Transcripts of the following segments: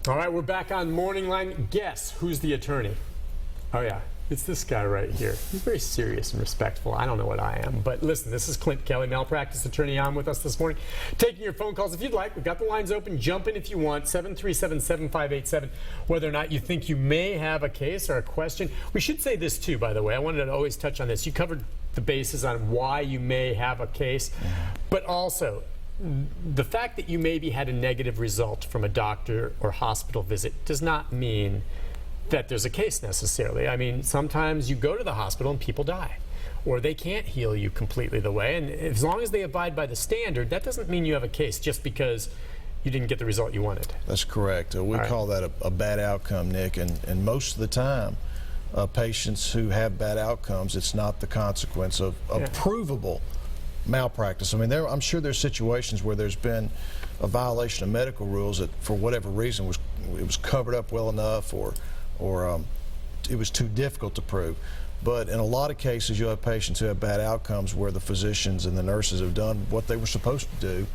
All right, we're back on Morning Line. Guess who's the attorney? Oh, yeah. It's this guy right here. He's very serious and respectful. I don't know what I am. But listen, this is Clint Kelly, malpractice attorney, on with us this morning. Taking your phone calls if you'd like. We've got the lines open. Jump in if you want. 737-7587. Whether or not you think you may have a case or a question. We should say this, too, by the way. I wanted to always touch on this. You covered the bases on why you may have a case. But also, the fact that you maybe had a negative result from a doctor or hospital visit does not mean that there's a case necessarily. I mean, sometimes you go to the hospital and people die, or they can't heal you completely the way. And as long as they abide by the standard, that doesn't mean you have a case just because you didn't get the result you wanted. That's correct. We call that a bad outcome, Nick. And most of the time, patients who have bad outcomes, it's not the consequence of provable malpractice. I mean, I'm sure there's situations where there's been a violation of medical rules that, for whatever reason, it was covered up well enough, or it was too difficult to prove. But in a lot of cases, you'll have patients who have bad outcomes where the physicians and the nurses have done what they were supposed to do.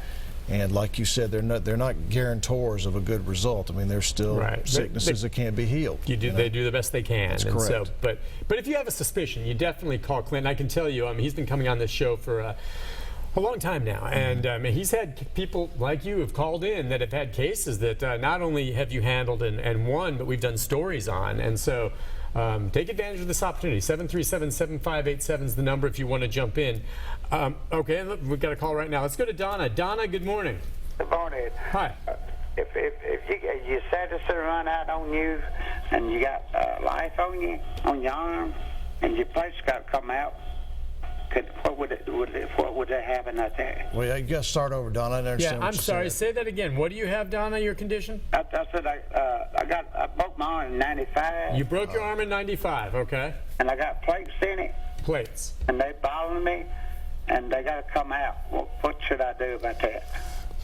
And like you said, they're not guarantors of a good result. I mean, there's still sicknesses that can't be healed. They do the best they can. That's and correct. So, but if you have a suspicion, you definitely call Clint. I can tell you, he's been coming on this show for a long time now, and he's had people like you have called in that have had cases that not only have you handled and won, but we've done stories on. And so take advantage of this opportunity. 737-7587 is the number if you want to jump in. Okay, look, we've got a call right now. Let's go to Donna. Donna, good morning. Good morning. Hi. If you citizen run out on you and you got life on you, on your arm, and your place got to come out, what would that happen out there? Well, you got to start over, Donna. I don't understand what I'm you sorry. said. Say that again. What do you have, Donna, your condition? I said I broke my arm in '95. You broke your arm in '95, okay. And I got plates in it. Plates. And they bothering me, and they got to come out. What should I do about that?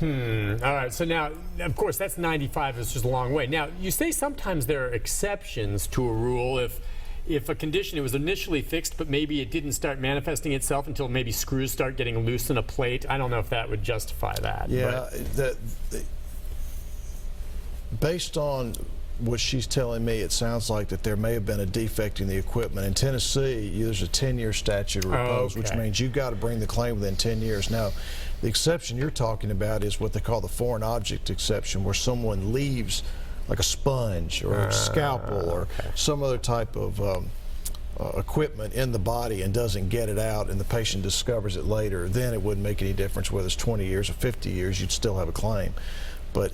All right. So now, of course, that's 95. It's just a long way. Now, you say sometimes there are exceptions to a rule if a condition, it was initially fixed, but maybe it didn't start manifesting itself until maybe screws start getting loose in a plate. I don't know if that would justify that. Yeah, based on what she's telling me, it sounds like that there may have been a defect in the equipment. In Tennessee, there's a 10-year statute of repose, which means you've got to bring the claim within 10 years. Now, the exception you're talking about is what they call the foreign object exception, where someone leaves like a sponge or a scalpel or some other type of equipment in the body and doesn't get it out, and the patient discovers it later. Then it wouldn't make any difference whether it's 20 years or 50 years, you'd still have a claim. But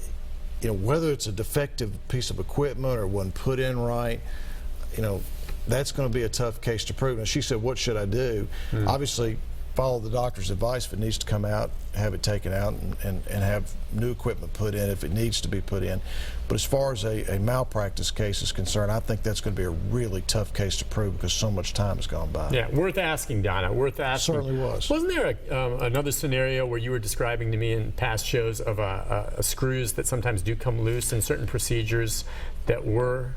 whether it's a defective piece of equipment or wasn't put in right, that's going to be a tough case to prove. Now, she said, what should I do? Obviously, follow the doctor's advice. If it needs to come out, have it taken out and have new equipment put in if it needs to be put in. But as far as a malpractice case is concerned, I think that's going to be a really tough case to prove because so much time has gone by. Yeah, worth asking, Donna, worth asking. Certainly was. Wasn't there another scenario where you were describing to me in past shows of screws that sometimes do come loose in certain procedures that were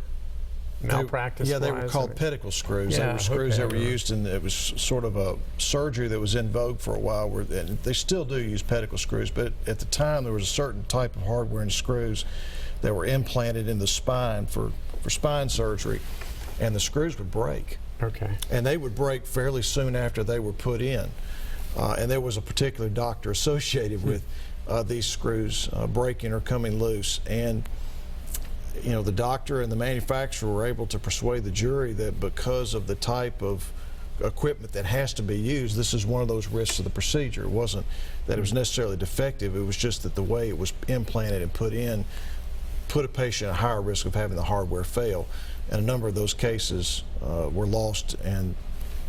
malpractice? They were called pedicle screws. They were screws that were used, and it was sort of a surgery that was in vogue for a while. And they still do use pedicle screws, but at the time there was a certain type of hardware and screws that were implanted in the spine for spine surgery, and the screws would break. Okay. And they would break fairly soon after they were put in. And there was a particular doctor associated with these screws breaking or coming loose. And the doctor and the manufacturer were able to persuade the jury that because of the type of equipment that has to be used, this is one of those risks of the procedure. It wasn't that it was necessarily defective, it was just that the way it was implanted and put in put a patient at a higher risk of having the hardware fail. And a number of those cases were lost, and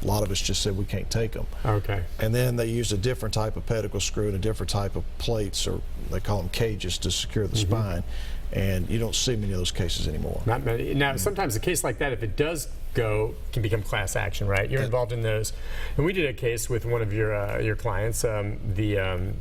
a lot of us just said we can't take them. Okay. And then they used a different type of pedicle screw and a different type of plates, or they call them cages, to secure the spine. And you don't see many of those cases anymore. Not many. Now, sometimes a case like that, if it does can become class action, right? You're involved in those, and we did a case with one of your clients, the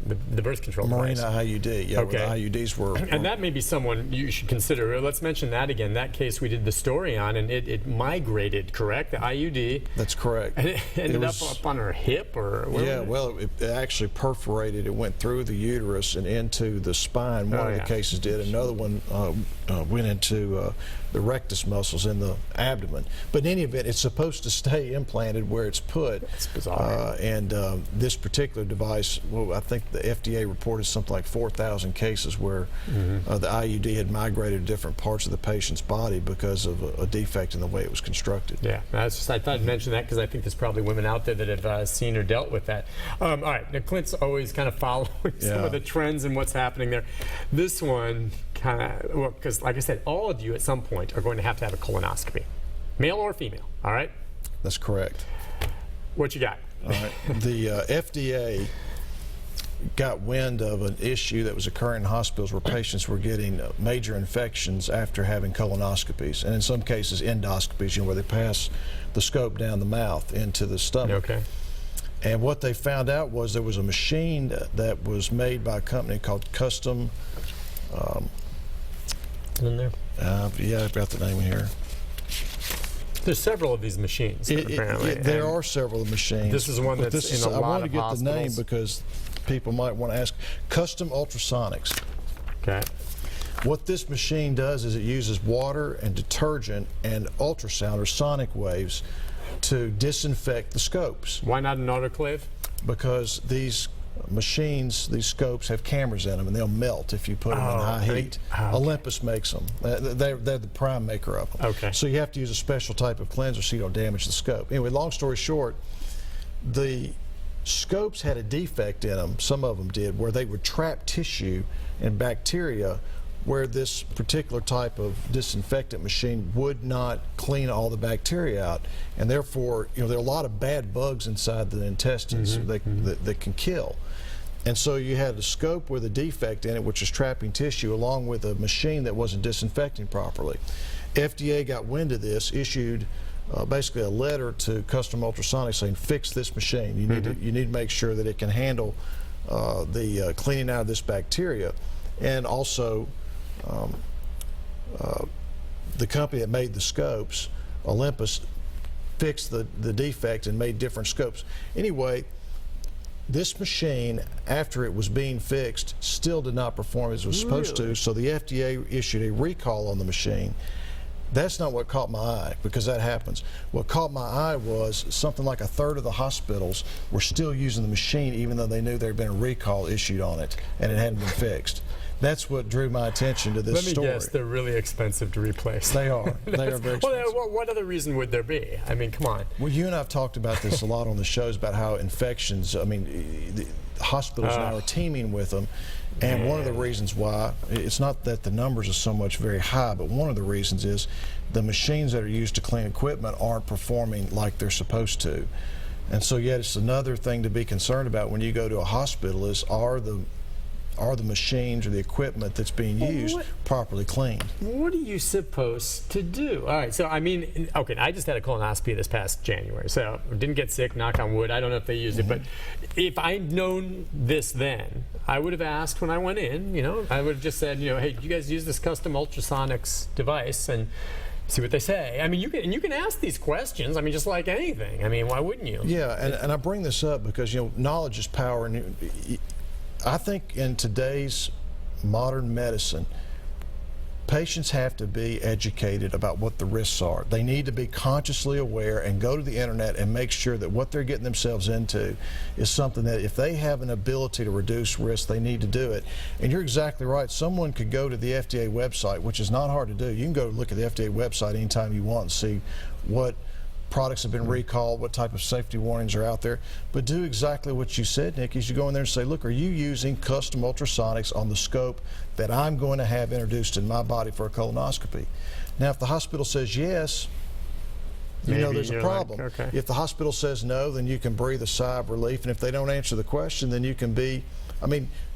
birth control device. Marina IUD, yeah, Okay. where the IUDs were. And that may be someone you should consider. Let's mention that again. That case we did the story on, and it migrated, correct? The IUD. That's correct. And it ended up on her hip, or where yeah, was it? well, it actually perforated. It went through the uterus and into the spine. One of the cases did. Another one went into the rectus muscles in the abdomen. But in any event, it's supposed to stay implanted where it's put. It's bizarre. And this particular device, well, I think the FDA reported something like 4,000 cases where the IUD had migrated to different parts of the patient's body because of a defect in the way it was constructed. Yeah, I thought I'd mention that because I think there's probably women out there that have seen or dealt with that. All right, now Clint's always kind of following some of the trends and what's happening there. This one kind of, well, because like I said, all of you at some point are going to have a colonoscopy, male or female, all right? That's correct. What you got? All right. The FDA got wind of an issue that was occurring in hospitals where patients were getting major infections after having colonoscopies, and in some cases endoscopies, where they pass the scope down the mouth into the stomach. Okay. And what they found out was there was a machine that was made by a company called Custom. In there? Yeah, I've got the name here. There's several of these machines, apparently. There are several machines. This is one that's in a lot of hospitals. I want to get the name because people might want to ask. Custom Ultrasonics. Okay. What this machine does is it uses water and detergent and ultrasound or sonic waves to disinfect the scopes. Why not an autoclave? Because these machines, these scopes have cameras in them, and they'll melt if you put them in high heat. Okay. Olympus makes them. They're the prime maker of them. Okay. So you have to use a special type of cleanser so you don't damage the scope. Anyway, long story short, the scopes had a defect in them, some of them did, where they would trap tissue and bacteria where this particular type of disinfectant machine would not clean all the bacteria out, and therefore, there are a lot of bad bugs inside the intestines that can kill. And so you had a scope with a defect in it, which is trapping tissue, along with a machine that wasn't disinfecting properly. FDA got wind of this, issued basically a letter to Custom Ultrasonics saying, fix this machine. You need to make sure that it can handle the cleaning out of this bacteria. And also, the company that made the scopes, Olympus, fixed the defect and made different scopes. Anyway, this machine, after it was being fixed, still did not perform as it was supposed to, so the FDA issued a recall on the machine. That's not what caught my eye, because that happens. What caught my eye was something like 1/3 of the hospitals were still using the machine even though they knew there had been a recall issued on it and it hadn't been fixed. That's what drew my attention to this story. Let me guess, they're really expensive to replace. They are. They are very expensive. Well, what other reason would there be? I mean, come on. Well, you and I have talked about this a lot on the shows about how infections, the hospitals now are teeming with them. And one of the reasons why, it's not that the numbers are so much very high, but one of the reasons is the machines that are used to clean equipment aren't performing like they're supposed to. And so, yet it's another thing to be concerned about when you go to a hospital is, are the machines or the equipment that's being used properly cleaned? What are you supposed to do? All right, so I mean, okay, I just had a colonoscopy this past January, so didn't get sick, knock on wood. I don't know if they used it, but if I'd known this then, I would have asked when I went in, I would have just said, hey, you guys use this Custom Ultrasonics device and see what they say. I mean, you can ask these questions. I mean, just like anything. I mean, why wouldn't you? Yeah, and I bring this up because, knowledge is power, and I think in today's modern medicine, patients have to be educated about what the risks are. They need to be consciously aware and go to the internet and make sure that what they're getting themselves into is something that if they have an ability to reduce risk, they need to do it. And you're exactly right. Someone could go to the FDA website, which is not hard to do. You can go look at the FDA website anytime you want and see what products have been recalled, what type of safety warnings are out there, but do exactly what you said, Nick, is you go in there and say, look, are you using Custom Ultrasonics on the scope that I'm going to have introduced in my body for a colonoscopy? Now, if the hospital says yes, there's a problem. Like, okay. If the hospital says no, then you can breathe a sigh of relief, and if they don't answer the question, then you can be,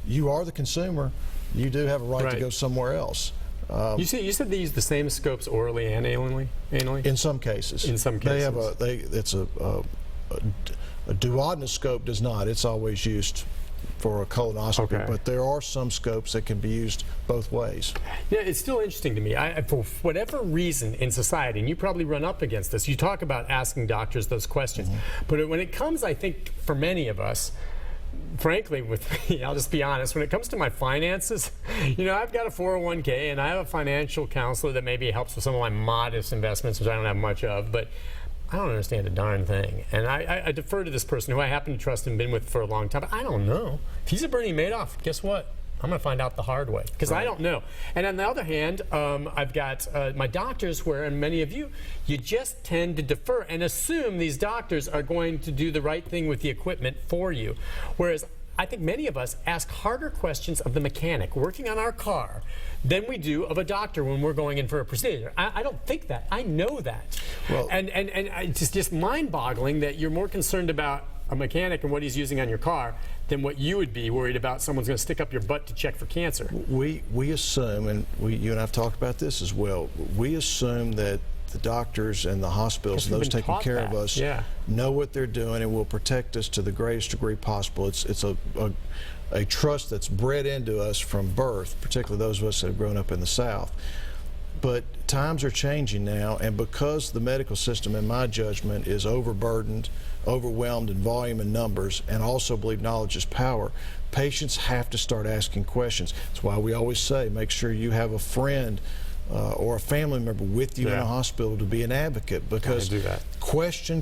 you are the consumer, you do have a right to go somewhere else. You said they use the same scopes orally and anally? In some cases. In some cases. It's a duodenoscope does not. It's always used for a colonoscopy, Okay. but there are some scopes that can be used both ways. Yeah, it's still interesting to me. For whatever reason in society, and you probably run up against this, you talk about asking doctors those questions, but when it comes, I think, for many of us, frankly, with me, I'll just be honest, when it comes to my finances, I've got a 401k and I have a financial counselor that maybe helps with some of my modest investments, which I don't have much of, but I don't understand a darn thing. And I defer to this person who I happen to trust and been with for a long time. But I don't know. If he's a Bernie Madoff, guess what? I'm going to find out the hard way because I don't know. And on the other hand, I've got my doctors where, and many of you just tend to defer and assume these doctors are going to do the right thing with the equipment for you. Whereas I think many of us ask harder questions of the mechanic working on our car than we do of a doctor when we're going in for a procedure. I don't think that. I know that. Well, and it's just mind-boggling that you're more concerned about a mechanic and what he's using on your car than what you would be worried about someone's going to stick up your butt to check for cancer. We assume, and you and I have talked about this as well, we assume that the doctors and the hospitals and those taking care of us know what they're doing and will protect us to the greatest degree possible. It's a trust that's bred into us from birth, particularly those of us that have grown up in the South. But times are changing now, and because the medical system, in my judgment, is overburdened, overwhelmed in volume and numbers, and also believe knowledge is power, patients have to start asking questions. That's why we always say, make sure you have a friend or a family member with you in a hospital to be an advocate, because question,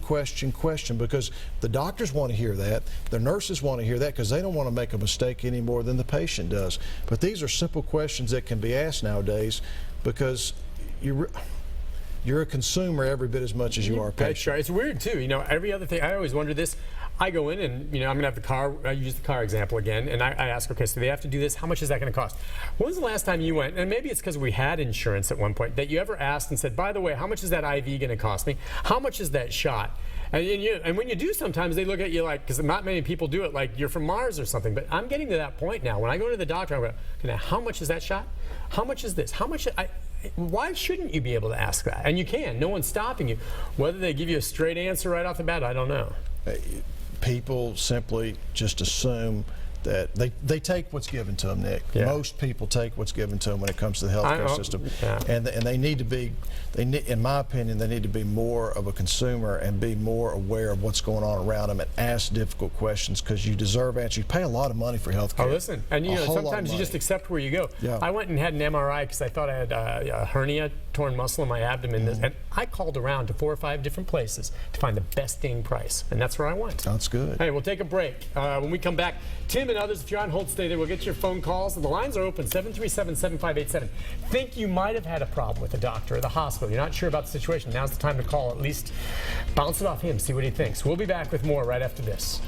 because the doctors want to hear that, the nurses want to hear that, because they don't want to make a mistake any more than the patient does. But these are simple questions that can be asked nowadays, because you're a consumer every bit as much as you are a patient. That's right. It's weird too. Every other thing, I always wonder this. I go in and, I'm going to have the car, I use the car example again, and I ask, okay, so they have to do this, how much is that going to cost? When's the last time you went, and maybe it's because we had insurance at one point, that you ever asked and said, by the way, how much is that IV going to cost me? How much is that shot? And when you do, sometimes they look at you like, because not many people do it, like you're from Mars or something, but I'm getting to that point now. When I go to the doctor, I go, okay, how much is that shot? How much is this? How much? Why shouldn't you be able to ask that? And you can. No one's stopping you. Whether they give you a straight answer right off the bat, I don't know. People simply just assume that they take what's given to them, Nick. Most people take what's given to them when it comes to the healthcare system. And they need to be, in my opinion, they need to be more of a consumer and be more aware of what's going on around them and ask difficult questions, because you deserve answers. You pay a lot of money for healthcare. Oh, listen, and sometimes you just accept where you go. I went and had an MRI because I thought I had a hernia, torn muscle in my abdomen, and I called around to 4 or 5 different places to find the best dang price, and that's where I went. That's good. Hey, we'll take a break. When we come back, Tim and others, if you're on hold, stay there. We'll get your phone calls. The lines are open, 737-7587. Think you might have had a problem with the doctor or the hospital. You're not sure about the situation. Now's the time to call. At least bounce it off him, see what he thinks. We'll be back with more right after this.